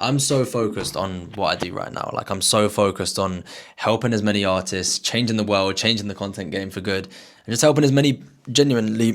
I'm so focused on what I do right now. Like, I'm so focused on helping as many artists, changing the world, changing the content game for good, and just helping as many, genuinely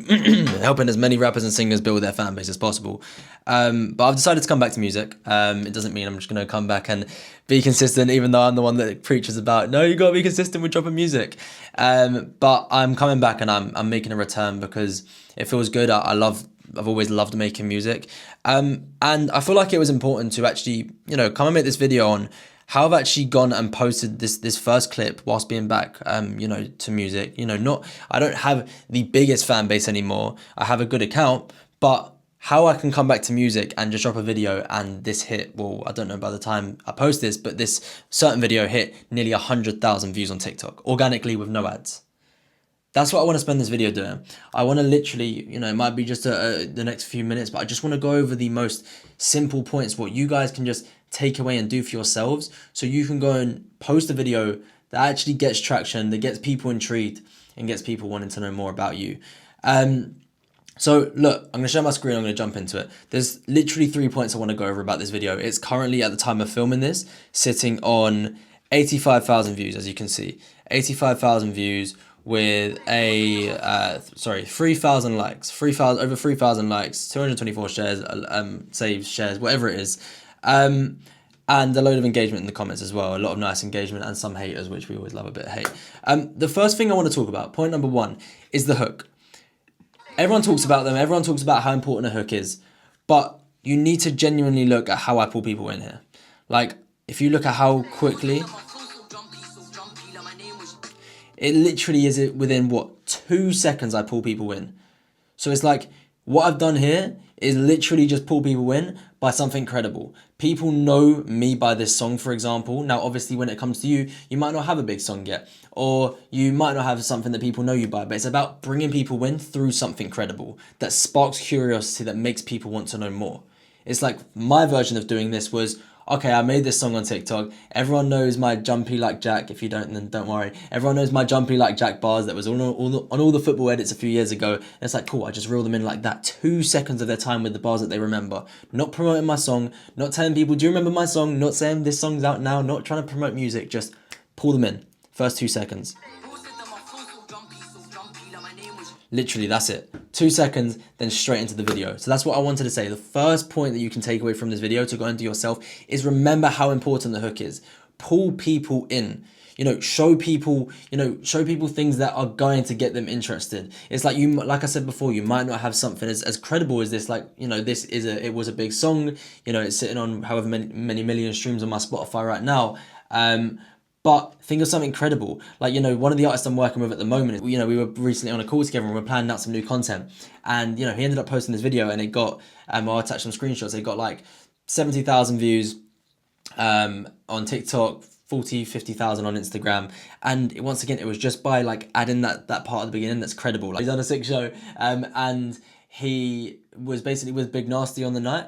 helping as many rappers and singers build their fan base as possible. But I've decided to come back to music. It doesn't mean I'm just going to come back and be consistent, even though I'm the one that preaches about, no, you got to be consistent with dropping music. But I'm coming back, and I'm making a return because it feels good. I've always loved making music. And I feel like it was important to actually, come and make this video on how I've actually gone and posted this first clip whilst being back, to music. I don't have the biggest fan base anymore. I have a good account, but how I can come back to music and just drop a video and this hit, well, I don't know by the time I post this, but this certain video hit nearly 100,000 views on TikTok, organically with no ads. That's what I want to spend this video doing. I want to literally, it might be just the next few minutes, but I just want to go over the most simple points, what you guys can just take away and do for yourselves, so you can go and post a video that actually gets traction, that gets people intrigued and gets people wanting to know more about you. So look, I'm going to share my screen, I'm going to jump into it. There's literally 3 points I want to go over about this video. It's currently, at the time of filming this, sitting on 85,000 views, as you can see. 85,000 views with 3,000 likes, over 3,000 likes, 224 shares, saves, shares, whatever it is. And a load of engagement in the comments as well. A lot of nice engagement and some haters, which we always love a bit of hate. The first thing I want to talk about, point number 1, is the hook. Everyone talks about them. Everyone talks about how important a hook is, but you need to genuinely look at how I pull people in here. Like, if you look at how quickly, it literally is within, 2 seconds I pull people in. So it's like, what I've done here is literally just pull people in by something credible. People know me by this song, for example. Now, obviously, when it comes to you, you might not have a big song yet, or you might not have something that people know you by, but it's about bringing people in through something credible that sparks curiosity, that makes people want to know more. It's like my version of doing this was, okay, I made this song on TikTok. Everyone knows my jumpy like Jack. If you don't, then don't worry. Everyone knows my jumpy like Jack bars that was on all the football edits a few years ago. And it's like, cool, I just reel them in like that. 2 seconds of their time with the bars that they remember. Not promoting my song, not telling people, do you remember my song? Not saying this song's out now, not trying to promote music, just pull them in. First 2 seconds. Literally, that's it. 2 seconds, then straight into the video. So that's what I wanted to say. The first point that you can take away from this video to go into yourself is remember how important the hook is. Pull people in. Show people things that are going to get them interested. It's like like I said before, you might not have something as credible as this. Like, it was a big song. It's sitting on however many million streams on my Spotify right now. But think of something credible. Like, one of the artists I'm working with at the moment, we were recently on a call together and we were planning out some new content. And, he ended up posting this video and it got, I'll attach some screenshots. It got like 70,000 views on TikTok, 50,000 on Instagram. And once again, it was just by like adding that part at the beginning that's credible. Like, he's done a sick show and he was basically with Big Nasty on the night.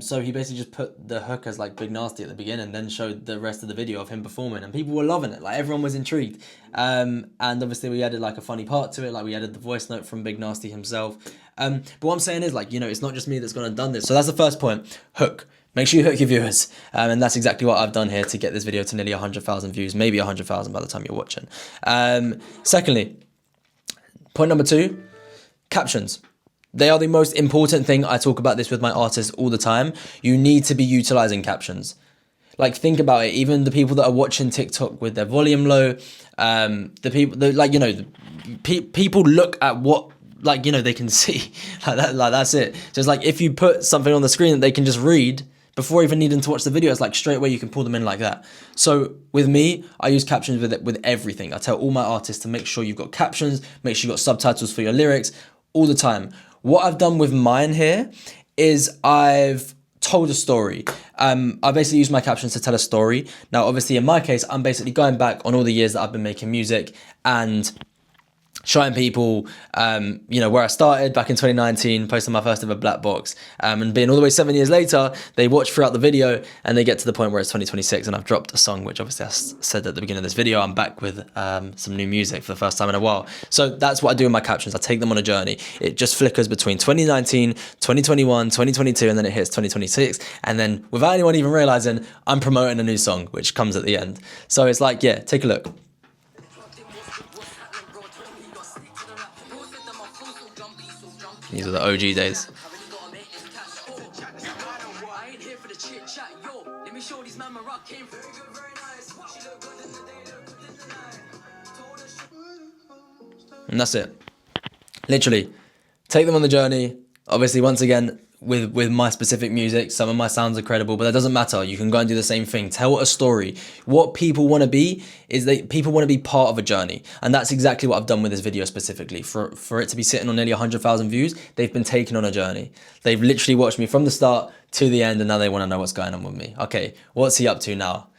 So he basically just put the hook as like Big Nasty at the beginning and then showed the rest of the video of him performing, and people were loving it. Like, everyone was intrigued. And obviously we added like a funny part to it. Like, we added the voice note from Big Nasty himself. But what I'm saying is, like, it's not just me that's gone and done this. So that's the first point. Hook. Make sure you hook your viewers. And that's exactly what I've done here to get this video to nearly 100,000 views, maybe 100,000 by the time you're watching. Secondly, point number 2, captions. They are the most important thing. I talk about this with my artists all the time. You need to be utilizing captions. Like, think about it. Even the people that are watching TikTok with their volume low, people look at what, they can see. That's it. So it's like, if you put something on the screen that they can just read before even needing to watch the video, it's like straight away you can pull them in like that. So with me, I use captions with everything. I tell all my artists to make sure you've got captions, make sure you've got subtitles for your lyrics all the time. What I've done with mine here is I've told a story. I basically use my captions to tell a story. Now, obviously, in my case, I'm basically going back on all the years that I've been making music and showing people, where I started back in 2019, posting my first ever black box, and being all the way 7 years later, they watch throughout the video and they get to the point where it's 2026 and I've dropped a song, which obviously I said at the beginning of this video, I'm back with some new music for the first time in a while. So that's what I do in my captions. I take them on a journey. It just flickers between 2019, 2021, 2022, and then it hits 2026. And then without anyone even realizing, I'm promoting a new song, which comes at the end. So it's like, yeah, take a look. These are the OG days. And that's it. Literally, take them on the journey. Obviously, once again, with my specific music, some of my sounds are credible, but that doesn't matter. You can go and do the same thing. Tell a story. What people want to be is people want to be part of a journey. And that's exactly what I've done with this video specifically. For it to be sitting on nearly 100,000 views, they've been taken on a journey. They've literally watched me from the start to the end, and now they want to know what's going on with me. Okay, what's he up to now?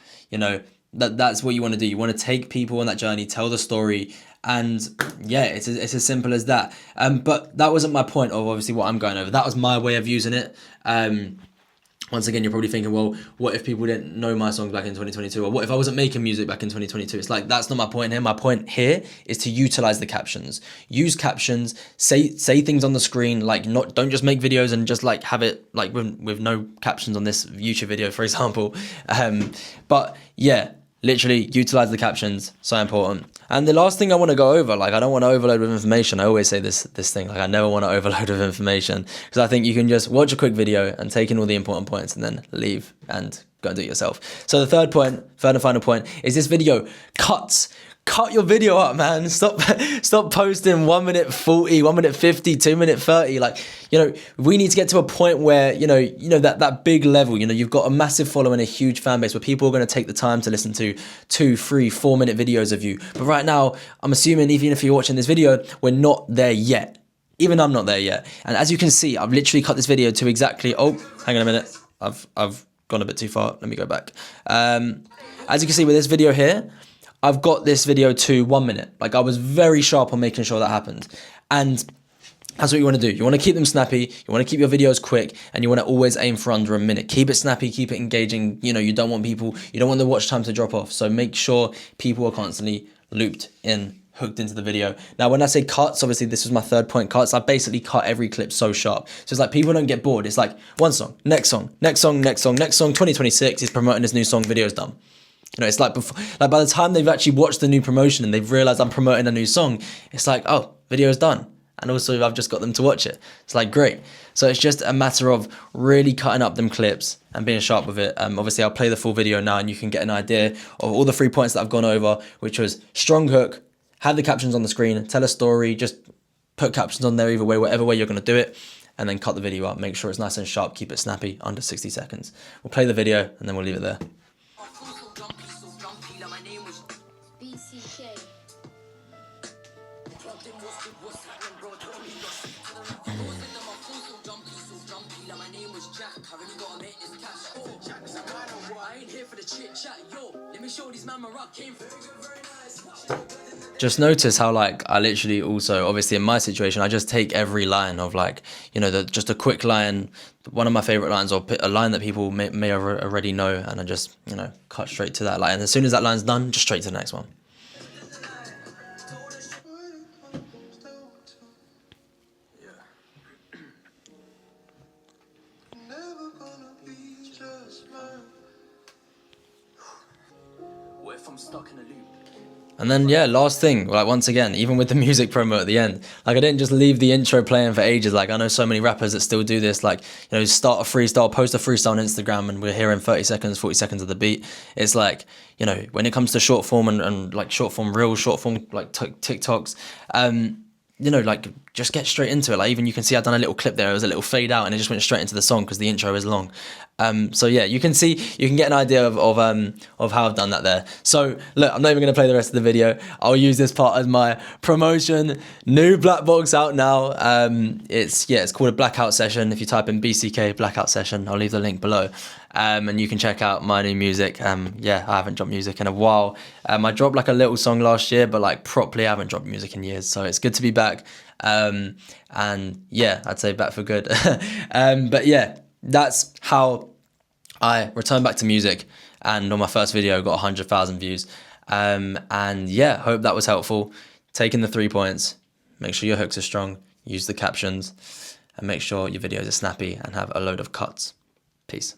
That's what you want to do. You want to take people on that journey, tell the story, and yeah, it's as simple as that. But that wasn't my point of obviously what I'm going over. That was my way of using it. Once again, you're probably thinking, well, what if people didn't know my songs back in 2022? Or what if I wasn't making music back in 2022? It's like, that's not my point here. My point here is to utilize the captions. Use captions, say things on the screen, don't just make videos and just have it with no captions on this YouTube video, for example. But yeah, literally utilize the captions, so important. And the last thing I want to go over, I don't want to overload with information. I always say this thing, I never want to overload with information, because I think you can just watch a quick video and take in all the important points and then leave and go and do it yourself. So the third and final point is this video cuts. Cut your video up, man. Stop posting 1 minute 40, 1 minute 50, 2 minute 30. We need to get to a point where, that big level, you've got a massive following, a huge fan base where people are going to take the time to listen to 2, 3, 4 minute videos of you. But right now, I'm assuming even if you're watching this video, we're not there yet. Even I'm not there yet. And as you can see, I've literally cut this video to exactly, oh, hang on a minute. I've gone a bit too far. Let me go back. As you can see with this video here, I've got this video to 1 minute. I was very sharp on making sure that happened. And that's what you want to do. You want to keep them snappy. You want to keep your videos quick, and you want to always aim for under a minute. Keep it snappy, keep it engaging. You don't want the watch time to drop off. So make sure people are constantly looped in, hooked into the video. Now, when I say cuts, obviously this was my third point, cuts. I basically cut every clip so sharp. So it's people don't get bored. It's one song, next song, next song, next song, next song. 2026 is promoting this new song, video's done. It's before, by the time they've actually watched the new promotion and they've realized I'm promoting a new song, it's oh, video's done. And also I've just got them to watch it. It's great. So it's just a matter of really cutting up them clips and being sharp with it. Obviously I'll play the full video now and you can get an idea of all the 3 points that I've gone over, which was strong hook, have the captions on the screen, tell a story, just put captions on there either way, whatever way you're going to do it, and then cut the video up. Make sure it's nice and sharp, keep it snappy, under 60 seconds. We'll play the video and then we'll leave it there. Just notice how I literally also, obviously in my situation, I just take every line of just a quick line, one of my favorite lines, or a line that people may already know, and I just cut straight to that line. And as soon as that line's done, just straight to the next one. What if I'm stuck in a loop? And then, yeah, last thing, once again, even with the music promo at the end, I didn't just leave the intro playing for ages. I know so many rappers that still do this, start a freestyle, post a freestyle on Instagram, and we're hearing 30 seconds, 40 seconds of the beat. It's when it comes to short form and short form reels, short form, TikToks, just get straight into it. Even you can see I've done a little clip there. It was a little fade out and it just went straight into the song because the intro is long. So yeah, you can get an idea of how I've done that there. So look, I'm not even going to play the rest of the video. I'll use this part as my promotion. New black box out now. It's called a blackout session. If you type in BCK blackout session, I'll leave the link below. and you can check out my new music. Yeah, I haven't dropped music in a while. I dropped like a little song last year, but like properly I haven't dropped music in years, so it's good to be back. And yeah, I'd say back for good. But yeah, that's how I returned back to music, and on my first video got 100,000 views. And yeah, hope that was helpful. Taking the 3 points, make sure your hooks are strong, use the captions, and make sure your videos are snappy and have a load of cuts. Peace.